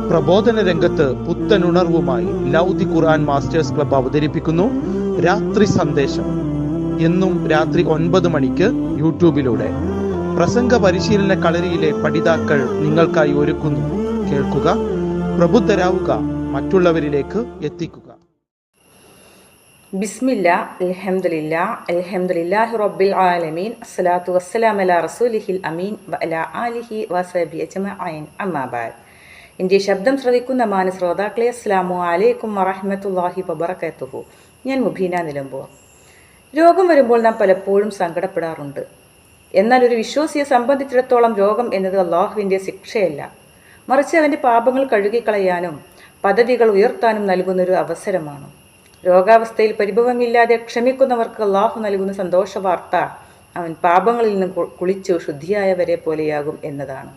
പ്രബോധന രംഗത്ത് പുത്തനുണർവുമായി ലൗദി ഖുർആൻ masters club അവതരിപ്പിക്കുന്നു രാത്രി സന്ദേശം. എന്നും രാത്രി 9 മണിക്ക് യൂട്യൂബിലൂടെ പ്രസംഗ പരിശീലന കളരിയിലെ പഠിതാക്കൾ നിങ്ങൾക്കായി ഒരുക്കുന്നു. കേൾക്കുക, പ്രബുദ്ധരാവുക, മറ്റുള്ളവരിലേക്ക് എത്തിക്കുക. ബിസ്മില്ലാ അൽഹംദുലില്ലാ അൽഹംദുലില്ലാഹി റബ്ബിൽ ആലമീൻ അസ്സലാത്തു വസ്സലാമു അലാ റസൂലിഹിൽ അമീൻ വഅലാ ആലിഹി വസഹ്ബിഹി അജ്മഈൻ അമ്മാ ബഅദ്. എൻ്റെ ശബ്ദം ശ്രവിക്കുന്ന മാന്യ ശ്രോതാക്കളെ, അസ്സലാമു അലൈക്കും വറഹ്മത്തുള്ളാഹി വബറകാതുഹു. ഞാൻ മുബീന നിലമ്പൂർ. രോഗം വരുമ്പോൾ നാം പലപ്പോഴും സങ്കടപ്പെടാറുണ്ട്. എന്നാൽ ഒരു വിശ്വാസിയെ സംബന്ധിച്ചിടത്തോളം രോഗം എന്നത് അള്ളാഹുവിൻ്റെ ശിക്ഷയല്ല, മറിച്ച് അവൻ്റെ പാപങ്ങൾ കഴുകിക്കളയാനും പദവികൾ ഉയർത്താനും നൽകുന്നൊരു അവസരമാണ്. രോഗാവസ്ഥയിൽ പരിഭവമില്ലാതെ ക്ഷമിക്കുന്നവർക്ക് അള്ളാഹു നൽകുന്ന സന്തോഷ വാർത്ത അവൻ പാപങ്ങളിൽ നിന്ന് കുളിച്ചു ശുദ്ധിയായവരെ പോലെയാകും എന്നതാണ്.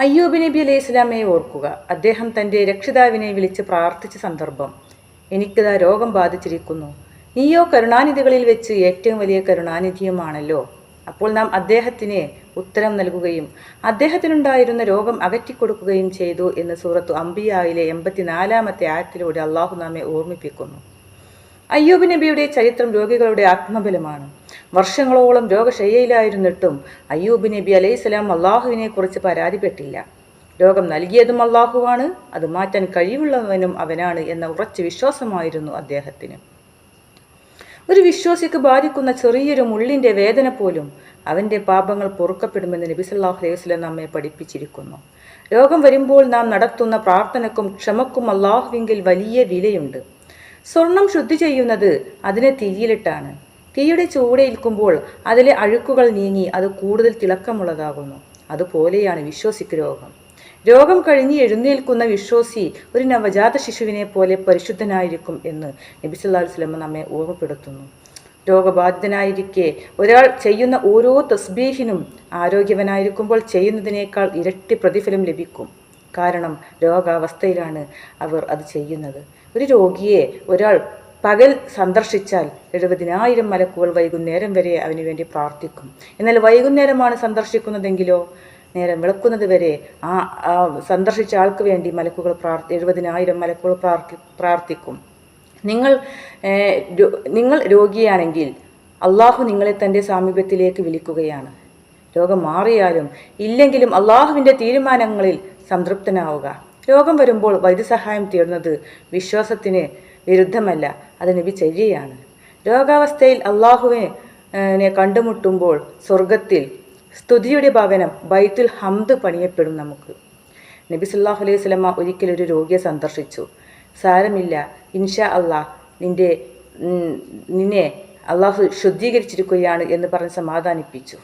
അയ്യൂബ് നബി അലൈഹി ഇസ്ലാമയെ ഓർക്കുക. അദ്ദേഹം തൻ്റെ രക്ഷിതാവിനെ വിളിച്ച് പ്രാർത്ഥിച്ച സന്ദർഭം, എനിക്കിതാ രോഗം ബാധിച്ചിരിക്കുന്നു, നീയോ കരുണാനിധികളിൽ വെച്ച് ഏറ്റവും വലിയ കരുണാനിധിയുമാണല്ലോ. അപ്പോൾ നാം അദ്ദേഹത്തിന് ഉത്തരം നൽകുകയും അദ്ദേഹത്തിനുണ്ടായിരുന്ന രോഗം അകറ്റിക്കൊടുക്കുകയും ചെയ്തു എന്ന് സൂറത്തു അംബിയായിലെ 84-ാമത്തെ ആയത്തിലൂടെ അള്ളാഹു നമ്മെ ഓർമ്മിപ്പിക്കുന്നു. അയ്യൂബ് നബിയുടെ ചരിത്രം രോഗികളുടെ ആത്മബലമാണ്. വർഷങ്ങളോളം രോഗശയ്യയിലായിരുന്നിട്ടും അയ്യൂബ് നബി അലൈഹിസ്സലാം അള്ളാഹുവിനെ കുറിച്ച് പരാതിപ്പെട്ടില്ല. രോഗം നൽകിയതും അള്ളാഹുവാണ്, അത് മാറ്റാൻ കഴിവുള്ളവനും അവനാണ് എന്ന ഉറച്ച വിശ്വാസമായിരുന്നു അദ്ദേഹത്തിന്. ഒരു വിശ്വാസിക്ക് ബാധിക്കുന്ന ചെറിയൊരു മുള്ളിൻ്റെ വേദന പോലും അവൻ്റെ പാപങ്ങൾ പൊറുക്കപ്പെടുമെന്ന് നബി സല്ലല്ലാഹു അലൈഹി വസല്ലം നമ്മെ പഠിപ്പിച്ചിരിക്കുന്നു. രോഗം വരുമ്പോൾ നാം നടത്തുന്ന പ്രാർത്ഥനയ്ക്കും ക്ഷമക്കും അള്ളാഹുവിങ്കിൽ വലിയ വിലയുണ്ട്. സ്വർണം ശുദ്ധി ചെയ്യുന്നത് അതിനെ തീയിലിട്ടാണ്. തീയുടെ ചൂടേൽക്കുമ്പോൾ അതിലെ അഴുക്കുകൾ നീങ്ങി അത് കൂടുതൽ തിളക്കമുള്ളതാകുന്നു. അതുപോലെയാണ് വിശ്വാസിക്ക് രോഗം കഴിഞ്ഞ് എഴുന്നേൽക്കുന്ന വിശ്വാസി ഒരു നവജാത ശിശുവിനെ പോലെ പരിശുദ്ധനായിരിക്കും എന്ന് നബി സല്ലല്ലാഹു അലൈഹി വസല്ലം നമ്മെ ഓർമ്മപ്പെടുത്തുന്നു. രോഗബാധിതനായിരിക്കെ ഒരാൾ ചെയ്യുന്ന ഓരോ തസ്ബീഹിനും ആരോഗ്യവനായിരിക്കുമ്പോൾ ചെയ്യുന്നതിനേക്കാൾ ഇരട്ടി പ്രതിഫലം ലഭിക്കും. കാരണം രോഗാവസ്ഥയിലാണ് അവർ അത് ചെയ്യുന്നത്. ഒരു രോഗിയെ ഒരാൾ പകൽ സന്ദർശിച്ചാൽ 70,000 മലക്കുകൾ വൈകുന്നേരം വരെ അവന് വേണ്ടി പ്രാർത്ഥിക്കും. എന്നാൽ വൈകുന്നേരമാണ് സന്ദർശിക്കുന്നതെങ്കിലോ നേരം വിളക്കുന്നത് വരെ ആ സന്ദർശിച്ച ആൾക്ക് വേണ്ടി മലക്കുകൾ 70,000 മലക്കുകൾ പ്രാർത്ഥിക്കും. നിങ്ങൾ രോഗിയാണെങ്കിൽ അള്ളാഹു നിങ്ങളെ തൻ്റെ സാമീപ്യത്തിലേക്ക് വിളിക്കുകയാണ്. രോഗം മാറിയാലും ഇല്ലെങ്കിലും അള്ളാഹുവിൻ്റെ തീരുമാനങ്ങളിൽ സംതൃപ്തനാവുക. രോഗം വരുമ്പോൾ വൈദ്യസഹായം തേടുന്നത് വിശ്വാസത്തിന് വിരുദ്ധമല്ല, അത് നബിചര്യയാണ്. രോഗാവസ്ഥയിൽ അള്ളാഹുവിനെ കണ്ടുമുട്ടുമ്പോൾ സ്വർഗത്തിൽ സ്തുതിയുടെ ഭവനം ബൈത്തുൽ ഹംദ് പണിയപ്പെടും നമുക്ക്. നബി സല്ലല്ലാഹു അലൈഹി വസല്ലം ഒരിക്കലൊരു രോഗിയെ സന്ദർശിച്ചു. സാരമില്ല, ഇൻഷാ അള്ളാഹ് നിന്നെ അള്ളാഹു ശുദ്ധീകരിച്ചിരിക്കുകയാണ് എന്ന് പറഞ്ഞ് സമാധാനിപ്പിച്ചു.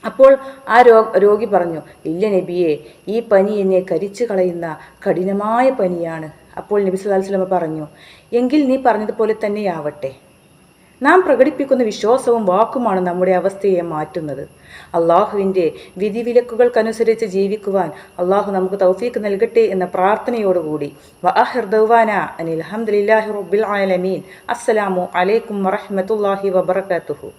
അപ്പോൾ ആ രോഗി പറഞ്ഞു, ഇല്ല നബിയെ, ഈ പനി എന്നെ കരിച്ചു കളയുന്ന കഠിനമായ പനിയാണ്. അപ്പോൾ നബി സല്ലല്ലാഹു അലൈഹി വസല്ലം പറഞ്ഞു, എങ്കിൽ നീ പറഞ്ഞതുപോലെ തന്നെയാവട്ടെ. നാം പ്രകടിപ്പിക്കുന്ന വിശ്വാസവും വാക്കുമാണ് നമ്മുടെ അവസ്ഥയെ മാറ്റുന്നത്. അള്ളാഹുവിൻ്റെ വിധിവിലക്കുകൾക്കനുസരിച്ച് ജീവിക്കുവാൻ അള്ളാഹു നമുക്ക് തൗഫീക്ക് നൽകട്ടെ എന്ന പ്രാർത്ഥനയോടുകൂടി വആഖിർ ദഅ്വാനാ അനിൽ ഹംദുലില്ലാഹി റബ്ബിൽ ആലമീൻ. അസ്സലാമു അലൈക്കും വറഹ്മത്തുള്ളാഹി വബറകാതുഹു.